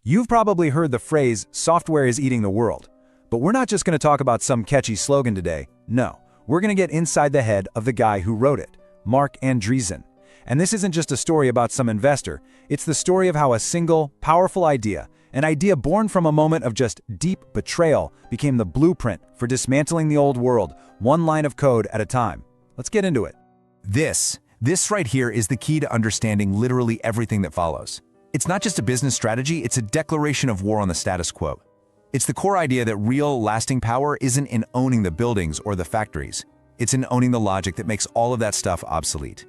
You've probably heard the phrase, software is eating the world. But we're not just going to talk about some catchy slogan today. No, we're going to get inside the head of the guy who wrote it, Marc Andreessen. And this isn't just a story about some investor, it's the story of how a single, powerful idea, an idea born from a moment of just deep betrayal, became the blueprint for dismantling the old world, one line of code at a time. Let's get into it. This right here is the key to understanding literally everything that follows. It's not just a business strategy, it's a declaration of war on the status quo. It's the core idea that real, lasting power isn't in owning the buildings or the factories. It's in owning the logic that makes all of that stuff obsolete.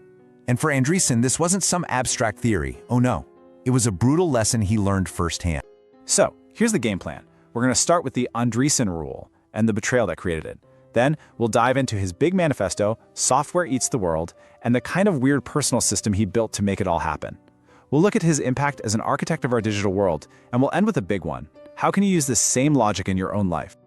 And for Andreessen, this wasn't some abstract theory. Oh no. It was a brutal lesson he learned firsthand. So, here's the game plan. We're going to start with the Andreessen Rule and the betrayal that created it. Then, we'll dive into his big manifesto, Software Eats the World, and the kind of weird personal system he built to make it all happen. We'll look at his impact as an architect of our digital world, and we'll end with a big one. How can you use this same logic in your own life?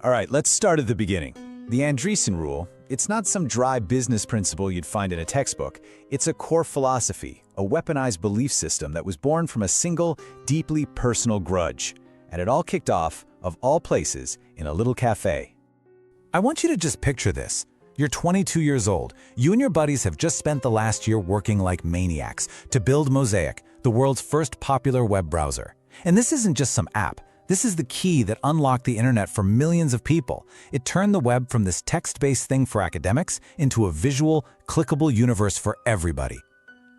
All right, let's start at the beginning. The Andreessen Rule, it's not some dry business principle you'd find in a textbook. It's a core philosophy, a weaponized belief system that was born from a single, deeply personal grudge. And it all kicked off, of all places, in a little cafe. I want you to just picture this. You're 22 years old. You and your buddies have just spent the last year working like maniacs to build Mosaic, the world's first popular web browser. And this isn't just some app. This is the key that unlocked the internet for millions of people. It turned the web from this text-based thing for academics into a visual, clickable universe for everybody.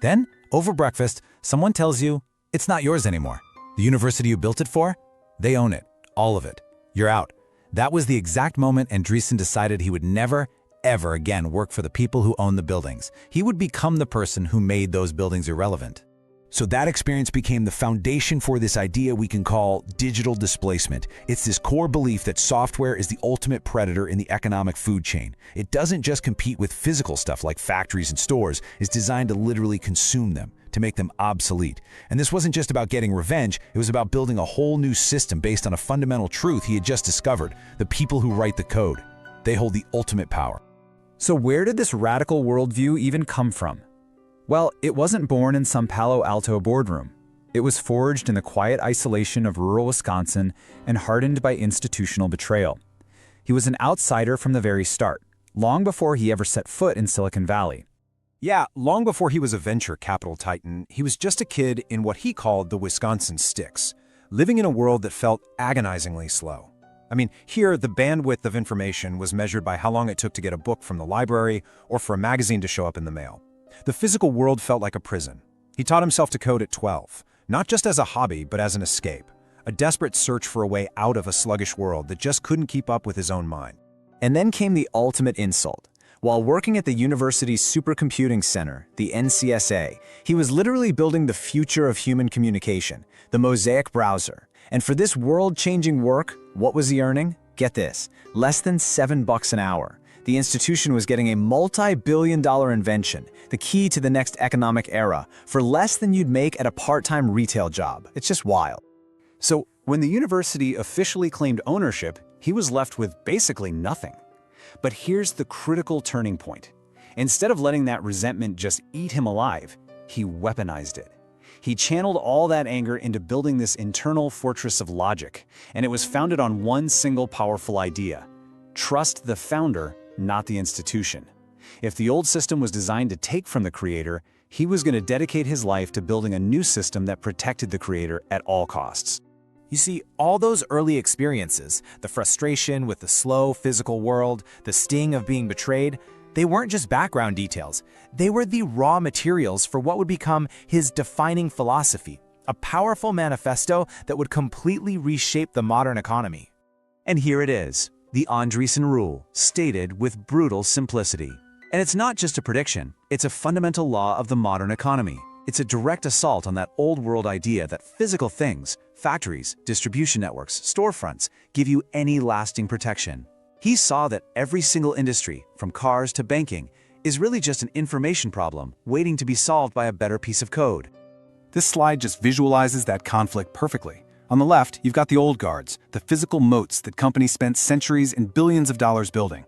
Then, over breakfast, someone tells you, it's not yours anymore. The university you built it for? They own it. All of it. You're out. That was the exact moment Andreessen decided he would never, ever again work for the people who own the buildings. He would become the person who made those buildings irrelevant. So that experience became the foundation for this idea we can call digital displacement. It's this core belief that software is the ultimate predator in the economic food chain. It doesn't just compete with physical stuff like factories and stores. It's designed to literally consume them, to make them obsolete. And this wasn't just about getting revenge, it was about building a whole new system based on a fundamental truth he had just discovered. The people who write the code, they hold the ultimate power. So where did this radical worldview even come from? Well, it wasn't born in some Palo Alto boardroom. It was forged in the quiet isolation of rural Wisconsin and hardened by institutional betrayal. He was an outsider from the very start, long before he ever set foot in Silicon Valley. Yeah, long before he was a venture capital titan, he was just a kid in what he called the Wisconsin sticks, living in a world that felt agonizingly slow. I mean, here, the bandwidth of information was measured by how long it took to get a book from the library or for a magazine to show up in the mail. The physical world felt like a prison. He taught himself to code at 12, not just as a hobby, but as an escape, a desperate search for a way out of a sluggish world that just couldn't keep up with his own mind. And then came the ultimate insult. While working at the university's supercomputing center, the NCSA, he was literally building the future of human communication, the Mosaic browser. And for this world-changing work, what was he earning? Get this, less than $7 an hour. The institution was getting a multi-billion-dollar invention, the key to the next economic era, for less than you'd make at a part-time retail job. It's just wild. So, when the university officially claimed ownership, he was left with basically nothing. But here's the critical turning point. Instead of letting that resentment just eat him alive, he weaponized it. He channeled all that anger into building this internal fortress of logic, and it was founded on one single powerful idea: trust the founder, not the institution. If the old system was designed to take from the creator, he was going to dedicate his life to building a new system that protected the creator at all costs. You see, all those early experiences, the frustration with the slow physical world, the sting of being betrayed, they weren't just background details. They were the raw materials for what would become his defining philosophy, a powerful manifesto that would completely reshape the modern economy. And here it is, the Andreessen Rule, stated with brutal simplicity. And it's not just a prediction, it's a fundamental law of the modern economy. It's a direct assault on that old world idea that physical things, factories, distribution networks, storefronts, give you any lasting protection. He saw that every single industry, from cars to banking, is really just an information problem waiting to be solved by a better piece of code. This slide just visualizes that conflict perfectly. On the left, you've got the old guards, the physical moats that companies spent centuries and billions of dollars building.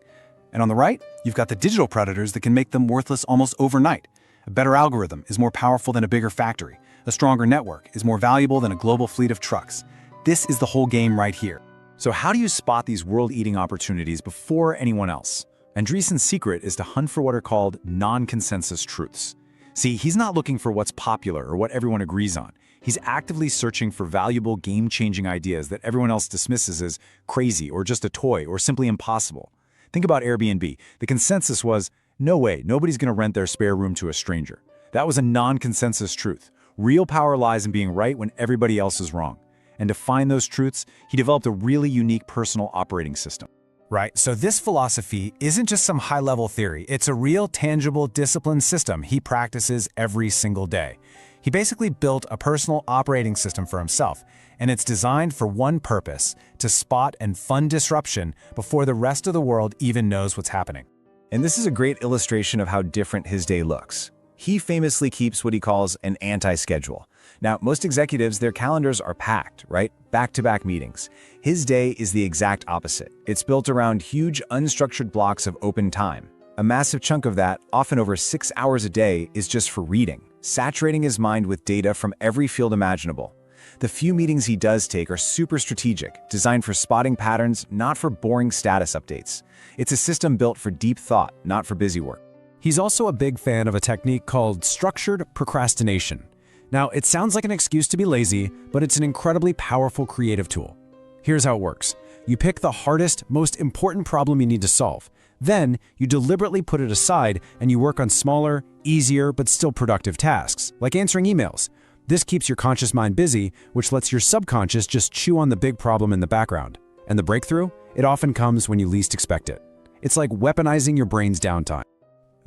And on the right, you've got the digital predators that can make them worthless almost overnight. A better algorithm is more powerful than a bigger factory. A stronger network is more valuable than a global fleet of trucks. This is the whole game right here. So how do you spot these world-eating opportunities before anyone else? Andreessen's secret is to hunt for what are called non-consensus truths. See, he's not looking for what's popular or what everyone agrees on. He's actively searching for valuable, game-changing ideas that everyone else dismisses as crazy or just a toy or simply impossible. Think about Airbnb. The consensus was, no way, nobody's going to rent their spare room to a stranger. That was a non-consensus truth. Real power lies in being right when everybody else is wrong. And to find those truths, he developed a really unique personal operating system. Right, so this philosophy isn't just some high-level theory. It's a real, tangible, disciplined system he practices every single day. He basically built a personal operating system for himself, and it's designed for one purpose: to spot and fund disruption before the rest of the world even knows what's happening. And this is a great illustration of how different his day looks. He famously keeps what he calls an anti-schedule. Now, most executives, their calendars are packed, right? Back-to-back meetings. His day is the exact opposite. It's built around huge, unstructured blocks of open time. A massive chunk of that, often over 6 hours a day, is just for reading, saturating his mind with data from every field imaginable. The few meetings he does take are super strategic, designed for spotting patterns, not for boring status updates. It's a system built for deep thought, not for busy work. He's also a big fan of a technique called structured procrastination. Now, it sounds like an excuse to be lazy, but it's an incredibly powerful creative tool. Here's how it works. You pick the hardest, most important problem you need to solve. Then, you deliberately put it aside and you work on smaller, easier, but still productive tasks, like answering emails. This keeps your conscious mind busy, which lets your subconscious just chew on the big problem in the background. And the breakthrough? It often comes when you least expect it. It's like weaponizing your brain's downtime.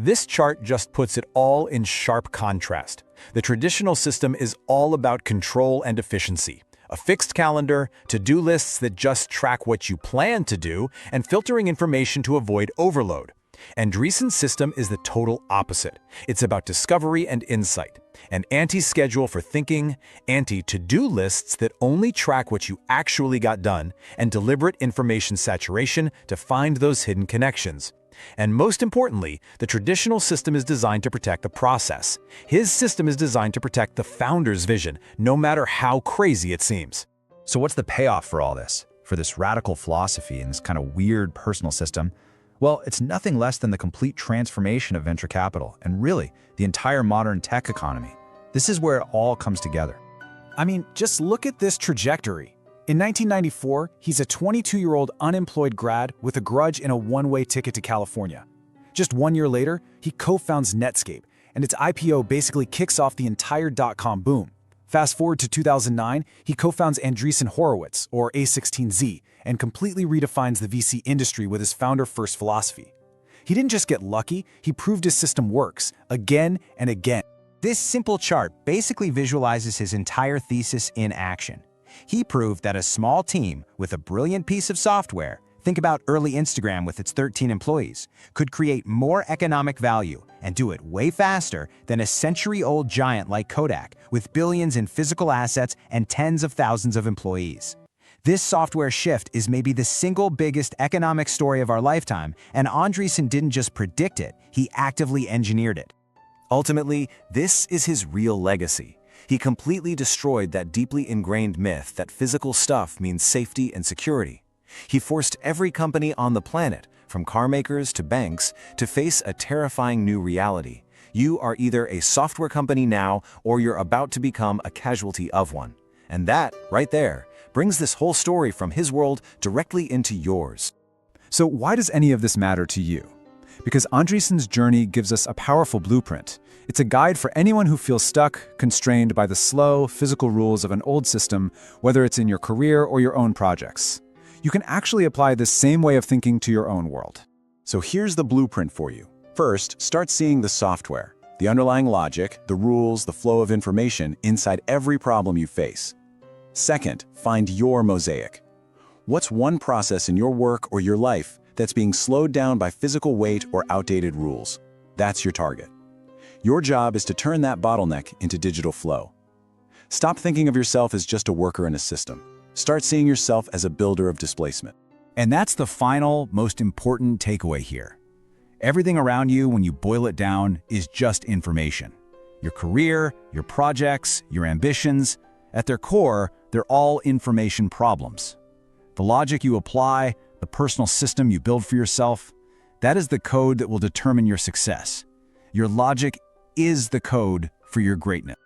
This chart just puts it all in sharp contrast. The traditional system is all about control and efficiency. A fixed calendar, to-do lists that just track what you plan to do, and filtering information to avoid overload. Andreessen's system is the total opposite. It's about discovery and insight. An anti-schedule for thinking, anti-to-do lists that only track what you actually got done, and deliberate information saturation to find those hidden connections. And most importantly, the traditional system is designed to protect the process. His system is designed to protect the founder's vision, no matter how crazy it seems. So what's the payoff for all this? For this radical philosophy and this kind of weird personal system? Well, it's nothing less than the complete transformation of venture capital and really the entire modern tech economy. This is where it all comes together. I mean, just look at this trajectory. In 1994, he's a 22-year-old unemployed grad with a grudge and a one-way ticket to California. Just 1 year later, he co-founds Netscape, and its IPO basically kicks off the entire dot-com boom. Fast forward to 2009, he co-founds Andreessen Horowitz, or A16Z, and completely redefines the VC industry with his founder-first philosophy. He didn't just get lucky, he proved his system works, again and again. This simple chart basically visualizes his entire thesis in action. He proved that a small team with a brilliant piece of software, think about early Instagram with its 13 employees, could create more economic value and do it way faster than a century-old giant like Kodak with billions in physical assets and tens of thousands of employees. This software shift is maybe the single biggest economic story of our lifetime, and Andreessen didn't just predict it, he actively engineered it. Ultimately, this is his real legacy. He completely destroyed that deeply ingrained myth that physical stuff means safety and security. He forced every company on the planet, from car makers to banks, to face a terrifying new reality. You are either a software company now, or you're about to become a casualty of one. And that, right there, brings this whole story from his world directly into yours. So why does any of this matter to you? Because Andreessen's journey gives us a powerful blueprint. It's a guide for anyone who feels stuck, constrained by the slow, physical rules of an old system, whether it's in your career or your own projects. You can actually apply this same way of thinking to your own world. So here's the blueprint for you. First, start seeing the software, the underlying logic, the rules, the flow of information inside every problem you face. Second, find your mosaic. What's one process in your work or your life that's being slowed down by physical weight or outdated rules? That's your target. Your job is to turn that bottleneck into digital flow. Stop thinking of yourself as just a worker in a system. Start seeing yourself as a builder of displacement. And that's the final, most important takeaway here. Everything around you, when you boil it down, is just information. your career, your projects, your ambitions. At their core, they're all information problems. The logic you apply, the personal system you build for yourself, that is the code that will determine your success. Your logic is the code for your greatness.